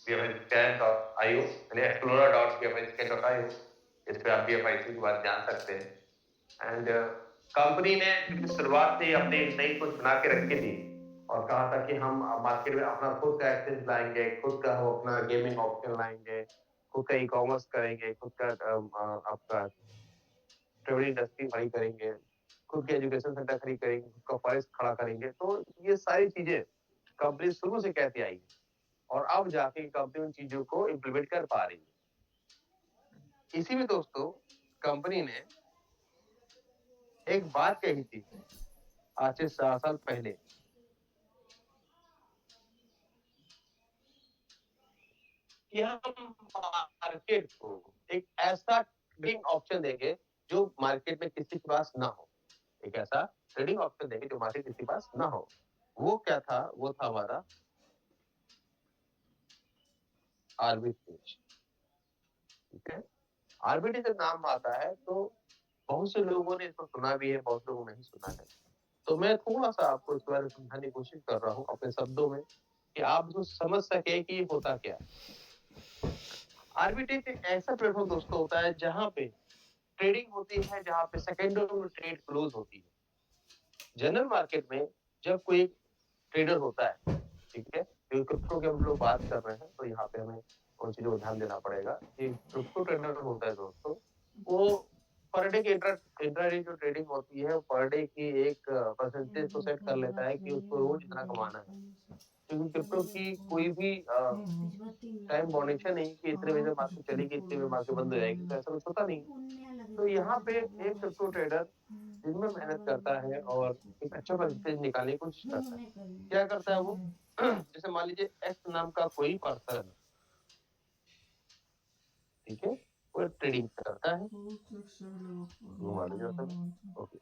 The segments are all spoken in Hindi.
bfscan.io यानी explorer.bfscan.io, इस पे आप बीएफआईसी के बारे में जान सकते हैं। एंड कंपनी ने क्योंकि शुरुआत से ही अपनी नई कुछ बना के रखी थी और कहा था कि हम मार्केट में अपना खुद का एक्सेस लाएंगे, खुद का हम अपना गेमिंग ऑप्शन लाएंगे, खुद का ई कॉमर्स करेंगे, खुद का आपका ट्रेवल इंडस्ट्री खड़ी करेंगे, खुद के एजुकेशन सेंटर खड़ी करेंगे, खुद का फॉरेस्ट खड़ा करेंगे। तो ये सारी चीजें कंपनी शुरू से कहती आई है और अब जाके कंपनी उन चीजों को इम्प्लीमेंट कर पा रही है। इसी में दोस्तों कंपनी ने एक बात कही थी आज से 4 साल पहले कि हम मार्केट को एक ऐसा ट्रेडिंग ऑप्शन देंगे जो मार्केट में किसी के पास ना हो। एक ऐसा ट्रेडिंग ऑप्शन देंगे जो मार्केट किसी के पास ना हो। वो क्या था? वो था हमारा आर्बिट्रेज। ठीक है, आर्बिट्रेज जब नाम आता है तो बहुत से लोगों ने इसको सुना भी है, बहुत लोगों ने नहीं सुना है। तो मैं थोड़ा सा आपको इस बारे में समझाने की कोशिश कर रहा हूँ अपने शब्दों में कि आप जो समझ सके कि ये होता क्या है। आर्बिट्रेज एक ऐसा प्लेटफॉर्म दोस्तों होता है जहां पे ट्रेडिंग होती है, जहां पे सेकेंडरी में ट्रेड क्लोज होती है। जनरल मार्केट में जब कोई ट्रेडर होता है, ठीक है, क्योंकि क्रिप्टो की हम लोग बात कर रहे हैं तो यहाँ पे हमें उन चीजों को ध्यान देना पड़ेगा कि क्रिप्टो ट्रेडर होता है दोस्तों, वो पर डे की इंट्राडे जो ट्रेडिंग होती है पर डे की एक परसेंटेज को सेट कर लेता है कि उसको रोज इतना कमाना है। क्योंकि क्रिप्टो की कोई भी टाइम बाउंडेशन नहीं कि इतने बजे मार्केट चलेगी, इतने बजे मार्केट बंद हो जाएगी, तो ऐसा कुछ होता नहीं। तो यहाँ पे एक क्रिप्टो ट्रेडर दिन में मेहनत करता है और एक अच्छा परसेंटेज निकालने की कोशिश करता है। क्या करता है वो? जैसे मान लीजिए एक्स नाम का कोई पर्सन, ठीक है, वो ट्रेडिंग करता है, वो मान लीजिए ओके,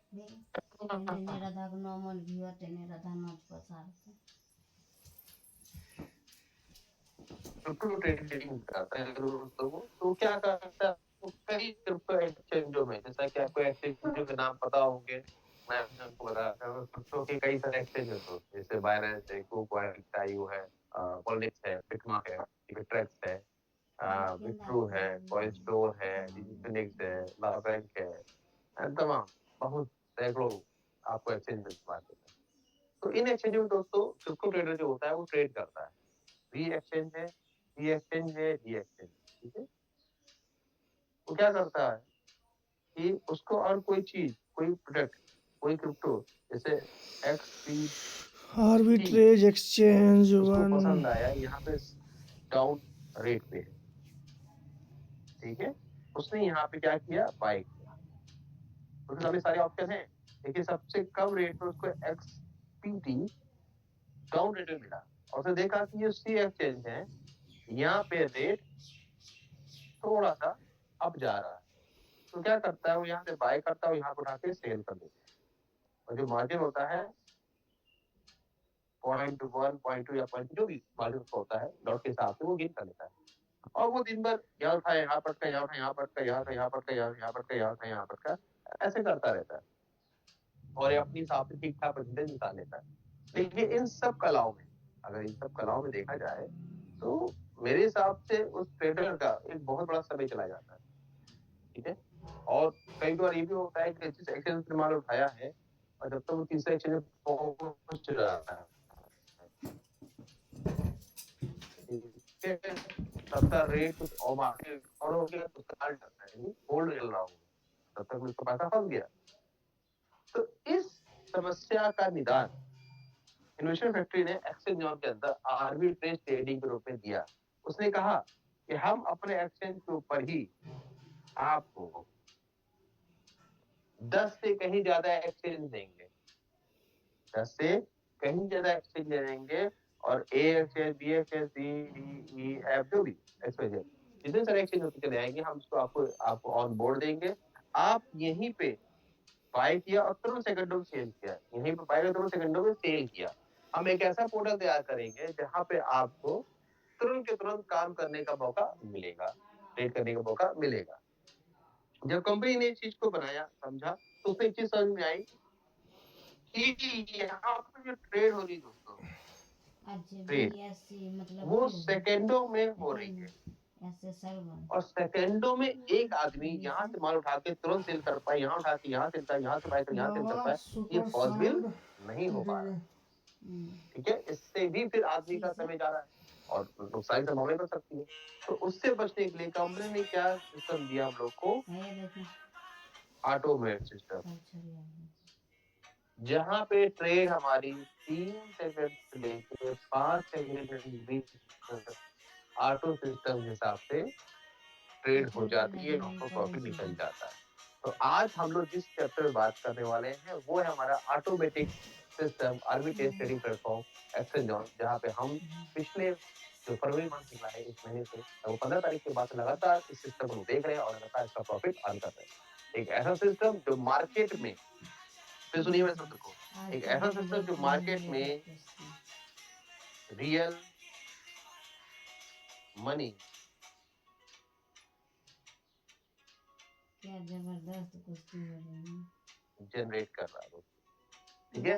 क्रिप्टो ट्रेडिंग करता है दोस्तों वो, तो क्या करता है वो कई क्रिप्टो एक्सचेंजों में, जैसा कि आपको एक्सचेंजों के नाम पता होंगे, मैं आपको बताता हूँ। क्रिप्टो के कई सारे एक्सचेंज होते हैं, जैसे बाइनेंस है, KuCoin है, पॉलिटिक्स है, बिटमा है, ट्रेक्स है, विप्रो है, कॉइनस्टोर है, डिजिफिनिक्स है, लाभांक है, तमाम बहुत सैकड़ों आपको एक्सचेंज मिल पाते हैं। तो इन एक्सचेंज में दोस्तों क्रिप्टो ट्रेडर जो होता है वो ट्रेड करता है। री एक्सचेंज है, डी एक्सचेंज है, डी एक्सचेंज, ठीक है। वो क्या करता है कि उसको और कोई चीज, कोई प्रोडक्ट, कोई क्रिप्टो, जैसे एक्सपी आर्बिट्रेज एक्सचेंज उसको वन। पसंद आया, यहाँ पे डाउन रेट पे है, ठीक है, उसने यहाँ पे क्या किया? बाय किया। उसके सामने सारे ऑप्शन हैं, लेकिन सबसे कम रेट पे उसको एक्सपीटी डाउन रेट में मिला और उसने देखा कि ये सी एक्सचेंज है, यहाँ पे रेट थोड़ा सा अप जा रहा है। तो क्या करता है वो? यहाँ से बाय करता है और यहाँ पे उठा के सेल कर देता है, और जो मार्जिन होता है 0.1 0.2 या 0.2 जो भी मार्जिन होता है डॉट के हिसाब से वो गेन कर लेता है। और वो दिन भर यहाँ उठाए, यहाँ पटका, यहाँ उठाए, यहाँ पटका, यहाँ उठाए, यहाँ पटका, यहाँ पटका, यहाँ उठाए, यहाँ पटका, ऐसे करता रहता है और ये अपनी हिसाब से ठीक ठाक परसेंटेज निकाल लेता है। लेकिन इन सब कलाओं में, अगर इन सब कलाओं में देखा जाए तो मेरे हिसाब से उस ट्रेडर का एक बहुत बड़ा समय चला जाता है, ठीक है। और कई बार ये भी होता है कि जिस एक्सचेंज से माल उठाया है और जब तक वो तीसरे एक्सचेंज में पहुंच रहा है, ठीक है, तब तक रेट कुछ और मार्केट और हो गया, तो होल्ड चल रहा होगा, तब तक उसका पैसा फंस गया। तो इस समस्या का निदान इन्वेस्टमेंट फैक्ट्री ने एक्सचेंज के अंदर आर्बिट्रेज ट्रेडिंग के रूप में दिया। उसने कहा कि हम अपने एक्सचेंज के ऊपर ही आपको 10 से कहीं ज्यादा एक्सचेंज देंगे, 10 से कहीं ज्यादा एक्सचेंज देंगे, और ए exchange, be exchange, C, D, E, F, जो भी एक्सचेंज, जितने सारे एक्सचेंज होते चले आएंगे, हम उसको आपको ऑन बोर्ड देंगे। आप यहीं पे बाय किया और तुरंत सेकंडों में सेल किया, यहीं पे बाय किया, तुरंत सेकंडों में सेल किया। हम एक ऐसा पोर्टल तैयार करेंगे जहां पे आपको तुरंत के तुरंत काम करने का मौका मिलेगा, ट्रेड करने का मौका मिलेगा। जब कंपनी ने इस चीज को बनाया, समझा, तो उससे एक चीज समझ में आई कि यहाँ पे जो ट्रेड हो रही दोस्तों, ट्रेड वो सेकेंडों में हो रही है, और सेकेंडों में एक आदमी यहाँ से माल उठा के तुरंत सेल कर पाए, यहाँ उठा के यहाँ सेल कर, यहाँ से बाय कर यहाँ सेल कर पाए, ये पॉसिबल नहीं हो पा रहा है। ठीक है, इससे भी फिर आदमी का समय जा रहा है और नुकसान की संभावना बढ़ सकती है। तो उससे बचने के लिए कंपनी ने क्या सिस्टम दिया हम लोग को, ऑटोमेट सिस्टम, जहाँ पे ट्रेड हमारी 3 सेकंड से लेकर 5 सेकंड के बीच ऑटो सिस्टम के हिसाब से ट्रेड हो जाती है, हमको प्रॉफिट निकल जाता है। तो आज हम लोग जिस चैप्टर में बात करने वाले हैं वो है हमारा automatic system arbitrage trading platform exchange, जहाँ पे हम पिछले जो फरवरी मंथ निकला है इस महीने से, तो 15 तारीख के बाद लगातार इस सिस्टम को देख रहे हैं और लगातार इसका प्रॉफिट अर्न कर रहे हैं। एक ऐसा सिस्टम जो मार्केट में, फिर सुनिए मेरे शब्द को, एक ऐसा सिस्टम जो मार्केट में रियल मनी क्या जबरदस्त कुश्ती हो रही है, जनरेट कर रहा है। ठीक है,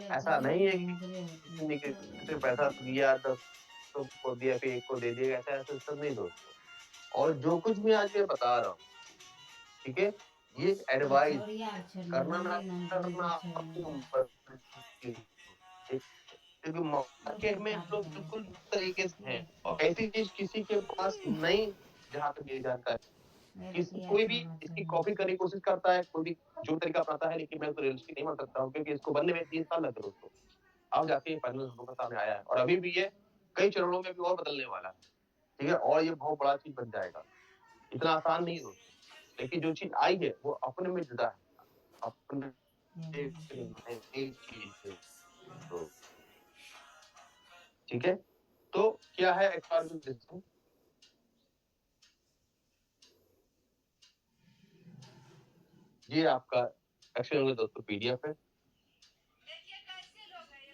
ऐसा नहीं है कि किसी ने किसी पैसा दिया 10 को दिया फिर एक को दे दिया, ऐसा सिस्टम नहीं दोस्तों। और जो कुछ भी आज मैं बता रहा हूँ, ठीक है, ये एडवाइस करना ना करना आपके ऊपर, क्योंकि मार्केट में हम लोग बिल्कुल तरीके से हैं और ऐसी चीज किसी के पास नहीं जहाँ तक मेरी जानकारी, कोई भी इसकी कॉपी करने की कोशिश करता है, कोई भी जो तरीका अपनाता है, लेकिन मैं तो रियलिस्टिक नहीं मान सकता हूँ, क्योंकि इसको बनने में 3 साल लगे दोस्तों। अब जाके फाइनल हम लोग के सामने आया है और अभी भी ये कई चरणों में भी और बदलने वाला है। ठीक है, और ये बहुत बड़ा चीज बन जाएगा, इतना आसान नहीं दोस्तों, लेकिन जो चीज आई है वो अपने में जुदा है, अपने चीज है। तो ठीक है, तो क्या है एक्सपार्ट सिस्टम, ये आपका एक्चुअली दोस्तों पीडीएफ है,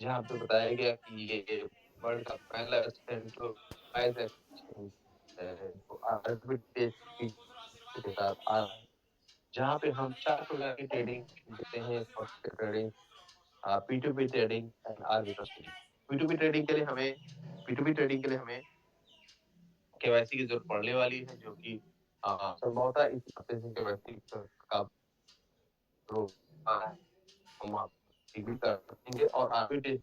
जहाँ पे बताया गया कि ये वर्ल्ड का पहला सेंट्रलाइज्ड एक्सचेंज आर्बिट्रेज के साथ आ रहा है, जहाँ पे हम 4 प्रकार की ट्रेडिंग देते हैं, trading, P2P trading and arbitrage trading. P2P trading के लिए हमें केवाईसी की जरूरत पड़ने वाली है, जो कि संभवतः इस हफ्ते से केवाईसी का हम आप कर सकेंगे। और आर्बिट्रेज